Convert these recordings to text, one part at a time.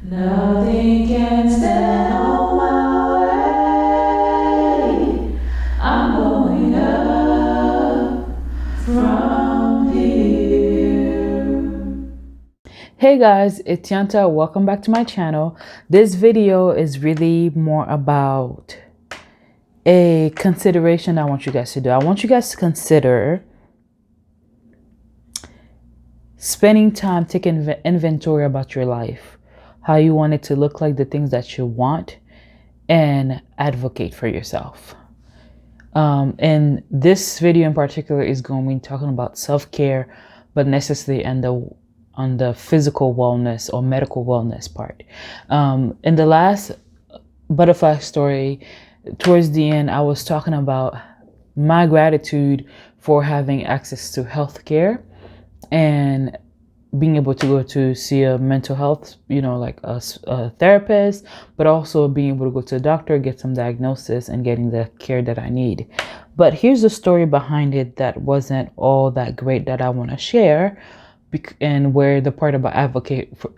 Nothing can stand on my way. I'm going up from here. Hey guys, it's Yanta. Welcome back to my channel. This video is really more about a consideration I want you guys to do. I want you guys to consider spending time taking inventory about your life, how you want it to look like, the things that you want, and advocate for yourself. And this video in particular is going to be talking about self-care, but necessarily on the physical wellness or medical wellness part. In the last butterfly story, towards the end, I was talking about my gratitude for having access to healthcare and being able to go to see a mental health, like a therapist, but also being able to go to a doctor, get some diagnosis, and getting the care that I need. But here's the story behind it that wasn't all that great that I want to share, and where the part about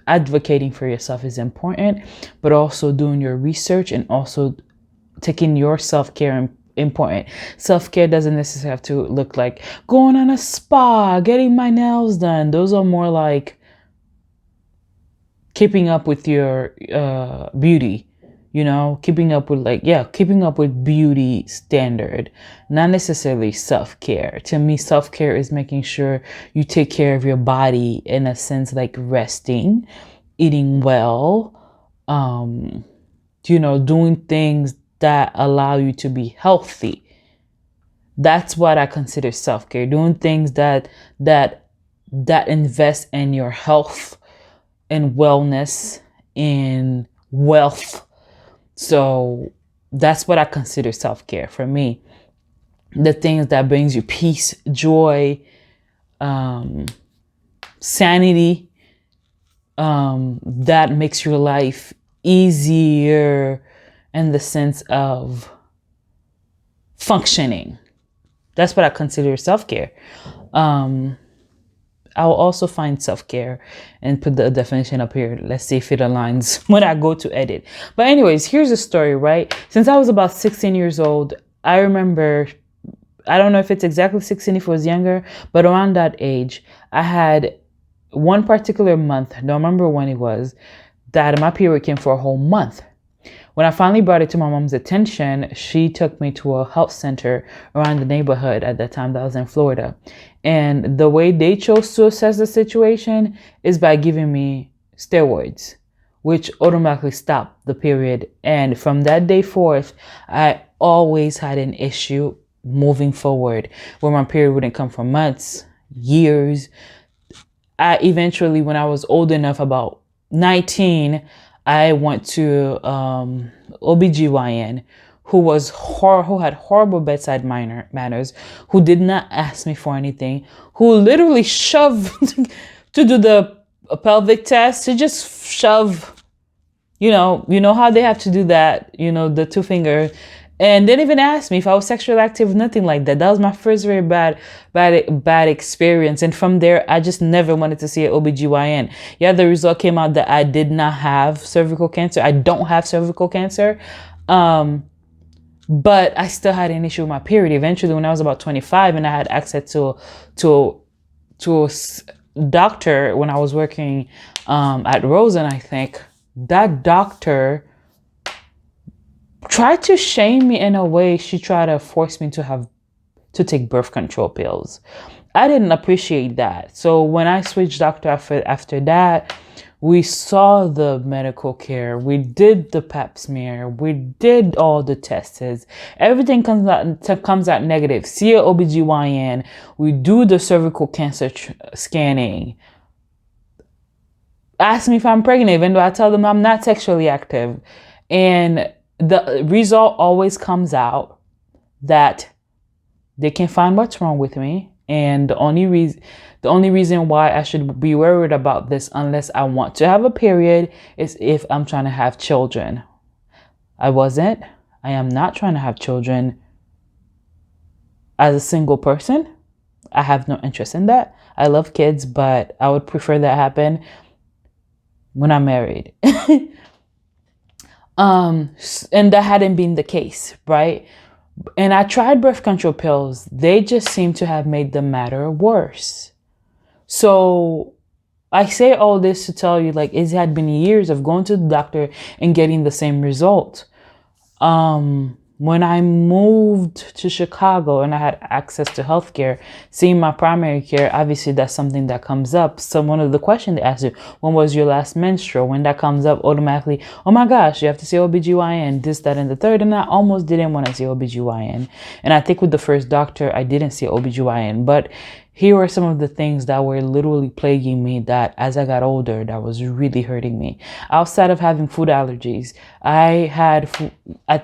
advocating for yourself is important, but also doing your research and also taking your self-care important. Self-care doesn't necessarily have to look like going on a spa, getting my nails done. Those are more like keeping up with your beauty, keeping up with beauty standard, not necessarily self-care. To me, self-care is making sure you take care of your body in a sense, like resting, eating well, doing things that allow you to be healthy. That's what I consider self-care. Doing things that invest in your health and wellness and wealth. So that's what I consider self-care for me. The things that brings you peace, joy, sanity, that makes your life easier in the sense of functioning. That's what I consider self-care. I'll also find self-care and put the definition up here. Let's see if it aligns when I go to edit. But anyways, here's the story, right? Since I was about 16 years old, I remember, I don't know if it's exactly 16, if it was younger, but around that age, I had one particular month, I don't remember when it was, that my period came for a whole month. When I finally brought it to my mom's attention, she took me to a health center around the neighborhood at that time that I was in Florida. And the way they chose to assess the situation is by giving me steroids, which automatically stopped the period. And from that day forth, I always had an issue moving forward where my period wouldn't come for months, years. I eventually, when I was old enough, about 19, I went to OBGYN who had horrible bedside manners, who did not ask me for anything, who literally shoved to do the pelvic test, to just shove, you know how they have to do that, the 2 finger, and didn't even ask me if I was sexually active, nothing like that. That was my first very bad experience. And from there, I just never wanted to see an OBGYN. Yeah, the result came out that I did not have cervical cancer. I don't have cervical cancer. But I still had an issue with my period. Eventually, when I was about 25 and I had access to a doctor when I was working at Rosen, I think, that doctor tried to shame me in a way. She tried to force me to take birth control pills. I didn't appreciate that. So when I switched doctor after that, we saw the medical care. We did the pap smear. We did all the tests. Everything comes out negative. See a OBGYN. We do the cervical cancer scanning. Ask me if I'm pregnant, even though I tell them I'm not sexually active. And the result always comes out that they can find what's wrong with me. And the only reason why I should be worried about this, unless I want to have a period, is if I'm trying to have children. I am not trying to have children as a single person. I have no interest in that. I love kids, but I would prefer that happen when I married. And that hadn't been the case, right? And I tried birth control pills. They just seem to have made the matter worse. So I say all this to tell you, like, it had been years of going to the doctor and getting the same result. When I moved to Chicago and I had access to healthcare, seeing my primary care, obviously that's something that comes up. So one of the questions they ask you, when was your last menstrual? When that comes up automatically, oh my gosh, you have to say OBGYN, this, that, and the third. And I almost didn't want to say OBGYN. And I think with the first doctor, I didn't say OBGYN, but here were some of the things that were literally plaguing me that as I got older, that was really hurting me. Outside of having food allergies, I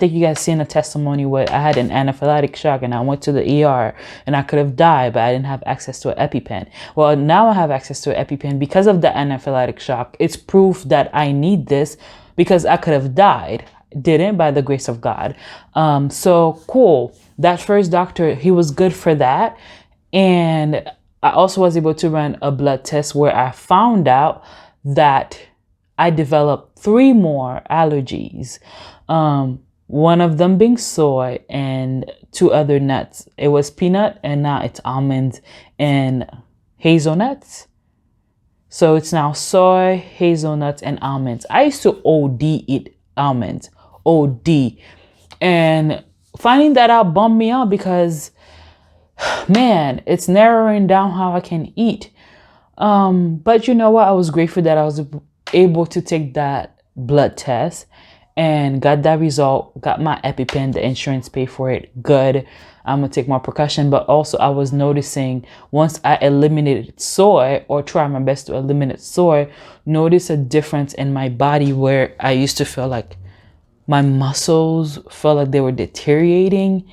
think you guys seen a testimony where I had an anaphylactic shock and I went to the ER and I could have died, but I didn't have access to an EpiPen. Well, now I have access to an EpiPen because of the anaphylactic shock. It's proof that I need this because I could have died. Didn't, by the grace of God. So cool. That first doctor, he was good for that. And I also was able to run a blood test where I found out that I developed 3 more allergies. One of them being soy and 2 other nuts. It was peanut and now it's almonds and hazelnuts. So it's now soy, hazelnuts, and almonds. I used to OD eat almonds. OD. And finding that out bummed me out because man, it's narrowing down how I can eat. But you know what? I was grateful that I was able to take that blood test and got that result, got my EpiPen, the insurance paid for it. Good. I'm going to take more precaution. But also I was noticing once I eliminated soy or try my best to eliminate soy, notice a difference in my body where I used to feel like my muscles felt like they were deteriorating.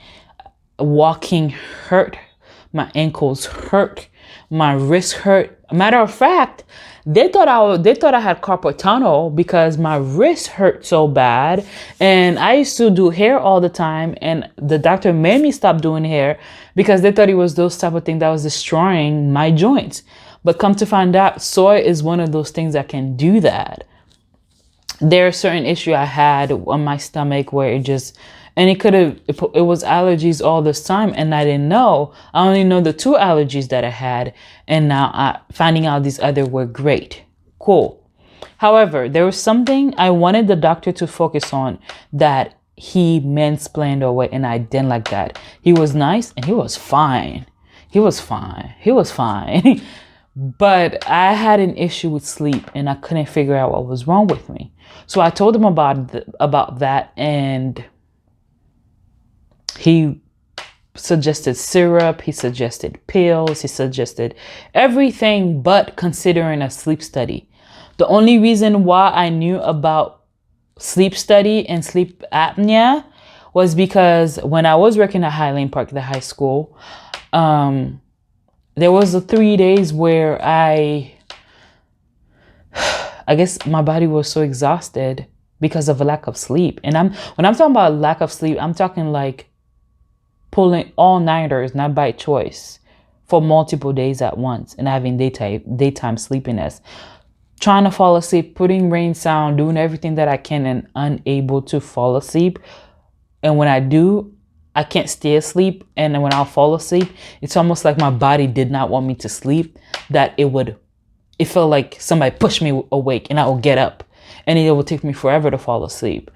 Walking hurt, my ankles hurt, my wrist hurt. Matter of fact, they thought I had carpal tunnel because my wrist hurt so bad. And I used to do hair all the time, and the doctor made me stop doing hair because they thought it was those type of things that was destroying my joints. But come to find out, soy is one of those things that can do that. There are certain issue I had on my stomach where it was allergies all this time and I didn't know. I only know the 2 allergies that I had, and now finding out these other were great. Cool. However, there was something I wanted the doctor to focus on that he mansplained away, and I didn't like that. He was nice and he was fine. He was fine. But I had an issue with sleep and I couldn't figure out what was wrong with me. So I told him about that, and he suggested syrup, he suggested pills, he suggested everything but considering a sleep study. The only reason why I knew about sleep study and sleep apnea was because when I was working at Highland Park, the high school, there was a 3 days where I guess my body was so exhausted because of a lack of sleep. And when I'm talking about lack of sleep, I'm talking like pulling all-nighters, not by choice, for multiple days at once and having daytime sleepiness. Trying to fall asleep, putting rain sound, doing everything that I can and unable to fall asleep. And when I do, I can't stay asleep. And then when I'll fall asleep, it's almost like my body did not want me to sleep, that it felt like somebody pushed me awake and I will get up and it will take me forever to fall asleep.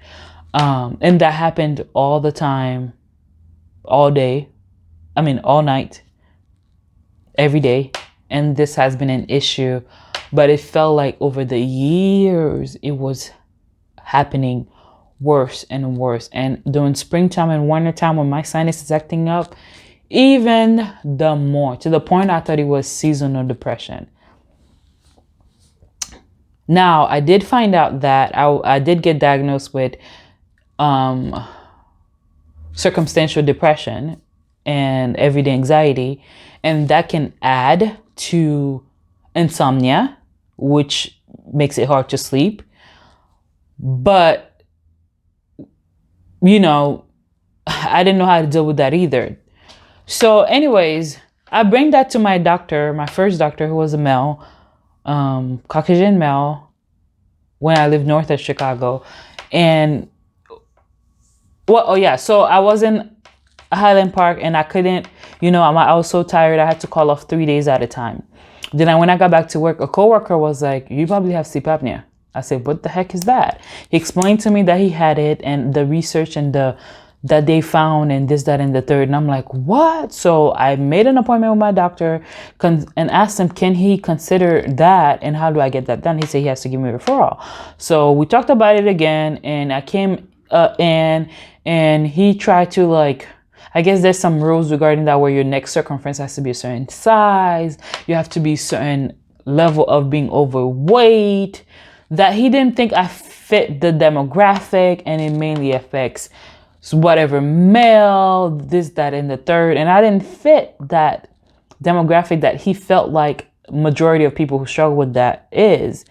And that happened all the time, all night, every day. And this has been an issue, but it felt like over the years, it was happening worse and worse. And during springtime and wintertime, when my sinus is acting up, even the more, to the point I thought it was seasonal depression. Now, I did find out that I did get diagnosed with circumstantial depression and everyday anxiety, and that can add to insomnia, which makes it hard to sleep. But, I didn't know how to deal with that either. So anyways, I bring that to my doctor, my first doctor, who was a male, Caucasian male, when I lived north of Chicago. And well, oh yeah, so I was in Highland Park and I couldn't, I was so tired. I had to call off 3 days at a time. Then when I got back to work, a coworker was like, "You probably have sleep apnea." I said, "What the heck is that?" He explained to me that he had it and the research and that they found and this, that, and the third. And I'm like, what? So I made an appointment with my doctor and asked him, can he consider that? And how do I get that done? He said he has to give me a referral. So we talked about it again and I came in and he tried to I guess there's some rules regarding that where your neck circumference has to be a certain size. You have to be a certain level of being overweight. That he didn't think I fit the demographic and it mainly affects whatever male, this, that, and the third. And I didn't fit that demographic that he felt like majority of people who struggle with that is.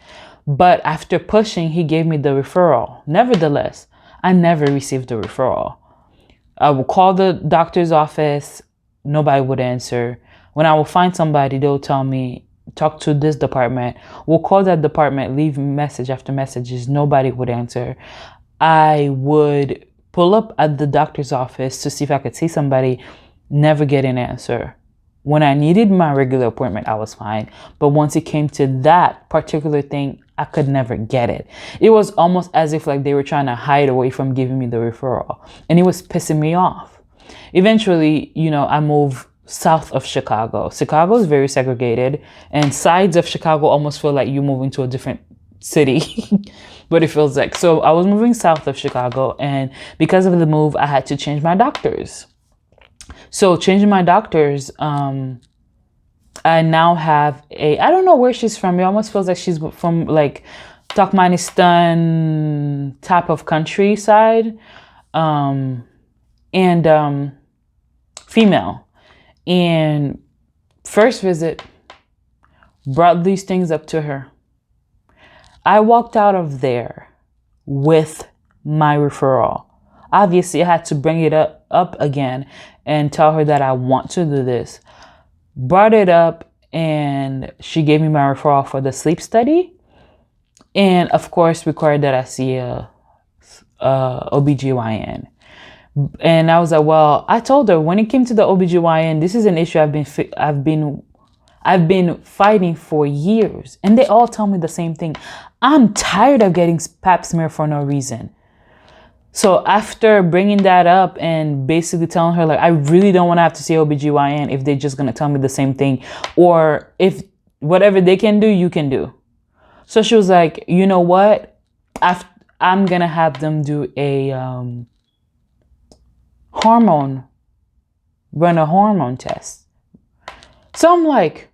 But after pushing, he gave me the referral. Nevertheless, I never received the referral. I will call the doctor's office. Nobody would answer. When I will find somebody, they'll tell me, talk to this department. We'll call that department, leave message after messages. Nobody would answer. I would pull up at the doctor's office to see if I could see somebody. Never get an answer. When I needed my regular appointment, I was fine. But once it came to that particular thing, I could never get it. It was almost as if they were trying to hide away from giving me the referral. And it was pissing me off. Eventually, I moved south of Chicago. Chicago is very segregated. And sides of Chicago almost feel like you're moving to a different city. But it feels like. So I was moving south of Chicago. And because of the move, I had to change my doctors. So changing my doctors, I now have I don't know where she's from. It almost feels like she's from Turkmenistan type of countryside, and female. And first visit, brought these things up to her. I walked out of there with my referral. Obviously, I had to bring it up again and tell her that I want to do this. Brought it up and she gave me my referral for the sleep study. And of course, required that I see a OBGYN. And I was like, well, I told her when it came to the OBGYN, this is an issue I've been fighting for years. And they all tell me the same thing. I'm tired of getting pap smear for no reason. So after bringing that up and basically telling her, I really don't want to have to see OBGYN if they're just going to tell me the same thing. Or if whatever they can do, you can do. So she was like, you know what? I'm going to have them do a run a hormone test. So I'm like,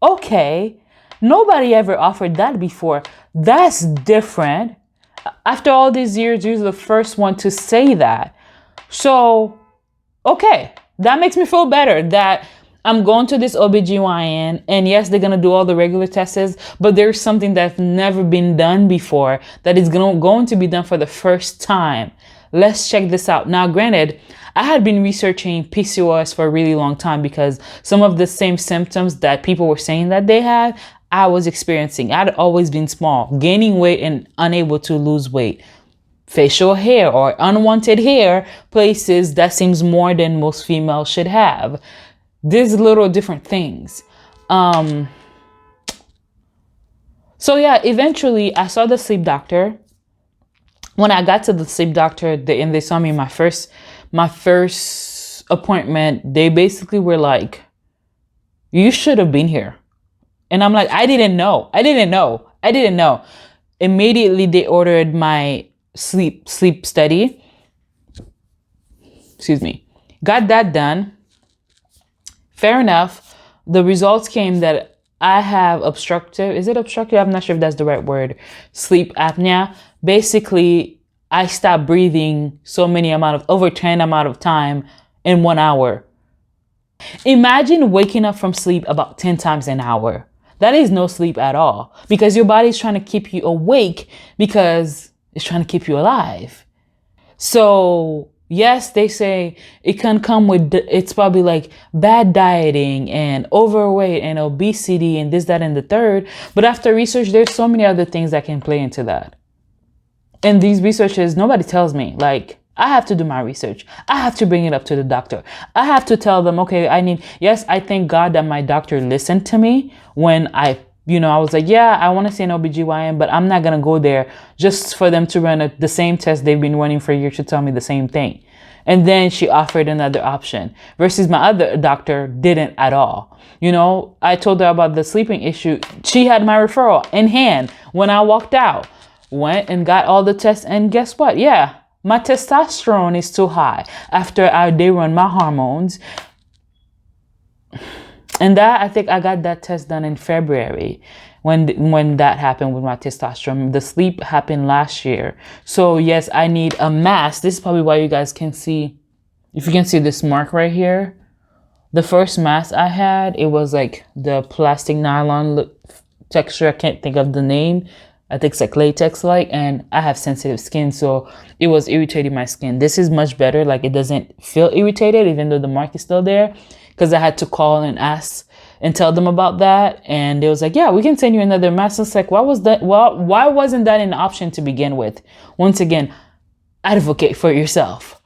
okay, nobody ever offered that before. That's different. After all these years, you're the first one to say that. So, okay, that makes me feel better that I'm going to this OBGYN and yes, they're going to do all the regular tests, but there's something that's never been done before that is going to be done for the first time. Let's check this out. Now, granted, I had been researching PCOS for a really long time because some of the same symptoms that people were saying that they had, I was experiencing. I'd always been small, gaining weight and unable to lose weight. Facial hair or unwanted hair, places that seems more than most females should have. These little different things. So yeah, eventually I saw the sleep doctor. When I got to the sleep doctor and they saw me my first appointment, they basically were like, you should have been here. And I'm like, I didn't know. Immediately, they ordered my sleep study. Excuse me. Got that done. Fair enough. The results came that I have obstructive. Is it obstructive? I'm not sure if that's the right word. Sleep apnea. Basically, I stopped breathing over 10 amount of time in 1 hour. Imagine waking up from sleep about 10 times an hour. That is no sleep at all because your body is trying to keep you awake because it's trying to keep you alive. So yes, they say it can come with, it's probably bad dieting and overweight and obesity and this, that, and the third. But after research, there's so many other things that can play into that. And these researches, nobody tells me. Like, I have to do my research. I have to bring it up to the doctor. I have to tell them, okay, yes, I thank God that my doctor listened to me when I was like, yeah, I want to see an OBGYN, but I'm not going to go there just for them to run the same test they've been running for years to tell me the same thing. And then she offered another option versus my other doctor didn't at all. I told her about the sleeping issue. She had my referral in hand when I walked out. Went and got all the tests, and guess what? Yeah, my testosterone is too high after they run my hormones. And that, I think I got that test done in February when that happened with my testosterone. The sleep happened last year. So yes, I need a mask. This is probably why you guys can see, if you can see this mark right here. The first mask I had, it was like the plastic nylon texture. I can't think of the name. I think it's like latex-like, and I have sensitive skin, so it was irritating my skin. This is much better. Like, it doesn't feel irritated, even though the mark is still there, because I had to call and ask and tell them about that, and they was like, yeah, we can send you another mask. It's like, why wasn't that an option to begin with? Once again, advocate for yourself.